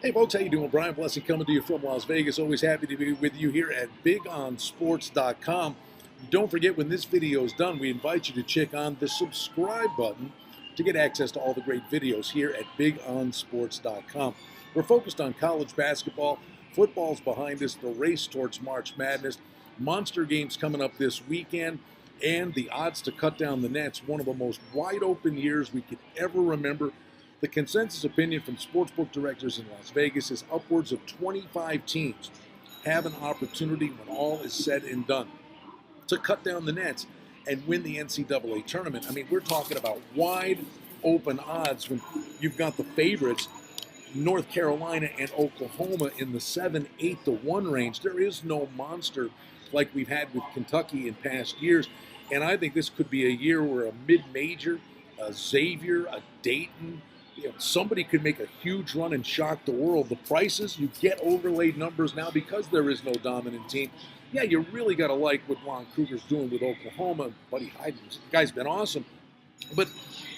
Hey folks, how you doing? Brian Blessing coming to you from Las Vegas. Always happy to be with you here at bigonsports.com. Don't forget, when this video is done, we invite you to check on the subscribe button to get access to all the great videos here at bigonsports.com. We're focused on college basketball. Football's behind us, the race towards March Madness, monster games coming up this weekend, and the odds to cut down the nets. One of the most wide open years we could ever remember. The consensus opinion from sportsbook directors in Las Vegas is upwards of 25 teams have an opportunity when all is said and done to cut down the nets and win the NCAA tournament. I mean, we're talking about wide open odds when you've got the favorites, North Carolina and Oklahoma, in the 7, 8 to 1 range. There is no monster like we've had with Kentucky in past years. And I think this could be a year where a mid-major, a Xavier, a Dayton, somebody could make a huge run and shock the world. The prices, you get overlaid numbers now because there is no dominant team. Yeah, you really got to like what Lon Kruger's doing with Oklahoma. Buddy Hyde, the guy's been awesome. But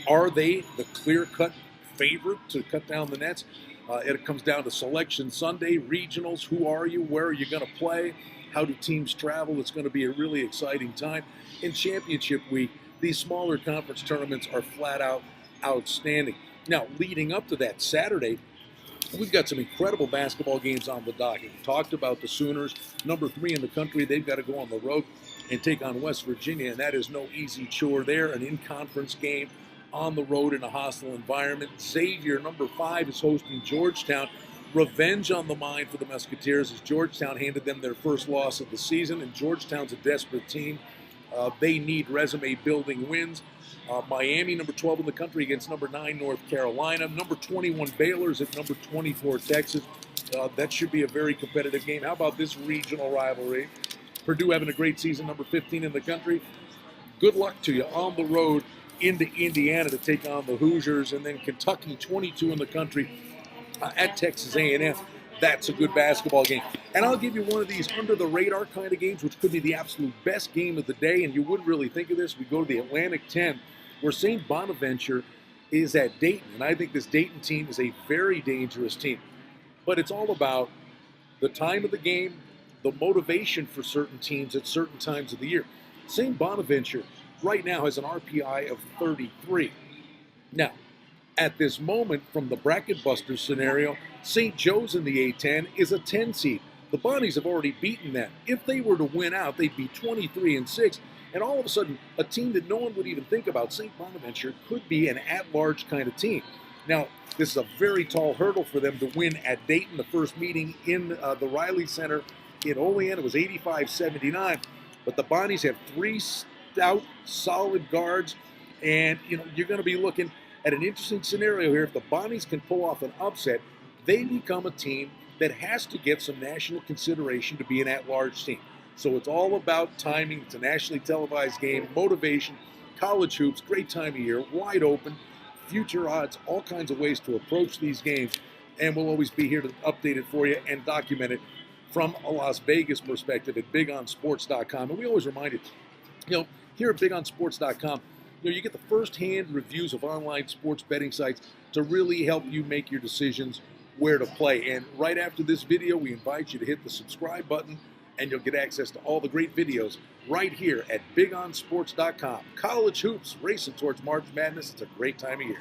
are they the clear-cut favorite to cut down the nets? It comes down to Selection Sunday, regionals. Who are you? Where are you going to play? How do teams travel? It's going to be a really exciting time. In championship week, these smaller conference tournaments are flat out outstanding. Now, leading up to that Saturday, we've got some incredible basketball games on the docket. We talked about the Sooners, number 3 in the country. They've got to go on the road and take on West Virginia, and that is no easy chore there. An in-conference game on the road in a hostile environment. Xavier, number 5, is hosting Georgetown. Revenge on the mind for the Musketeers as Georgetown handed them their first loss of the season, and Georgetown's a desperate team. They need resume-building wins. Miami, number 12 in the country, against number 9 North Carolina. Number 21 Baylor's at number 24 Texas. That should be a very competitive game. How about this regional rivalry? Purdue having a great season, number 15 in the country. Good luck to you on the road into Indiana to take on the Hoosiers. And then Kentucky, 22 in the country, at Texas A&M. That's a good basketball game. And I'll give you one of these under-the-radar kind of games, which could be the absolute best game of the day, and you wouldn't really think of this. We go to the Atlantic 10, where St. Bonaventure is at Dayton. And I think this Dayton team is a very dangerous team. But it's all about the time of the game, the motivation for certain teams at certain times of the year. St. Bonaventure right now has an RPI of 33. Now, at this moment, from the bracket buster scenario, St. Joe's in the A10 is a 10 seed. The Bonnies have already beaten them. If they were to win out, they'd be 23-6. And all of a sudden, a team that no one would even think about, St. Bonaventure, could be an at-large kind of team. Now, this is a very tall hurdle for them to win at Dayton. The first meeting in the Riley Center in Olean, it was 85-79. But the Bonnies have 3 stout, solid guards. And, you're going to be looking at an interesting scenario here. If the Bonnies can pull off an upset, they become a team that has to get some national consideration to be an at-large team. So it's all about timing. It's a nationally televised game, motivation, college hoops, great time of year, wide open, future odds, all kinds of ways to approach these games. And we'll always be here to update it for you and document it from a Las Vegas perspective at bigonsports.com. And we always remind you, here at bigonsports.com, you get the first-hand reviews of online sports betting sites to really help you make your decisions where to play. And right after this video, we invite you to hit the subscribe button, and you'll get access to all the great videos right here at bigonsports.com. College hoops racing towards March Madness. It's a great time of year.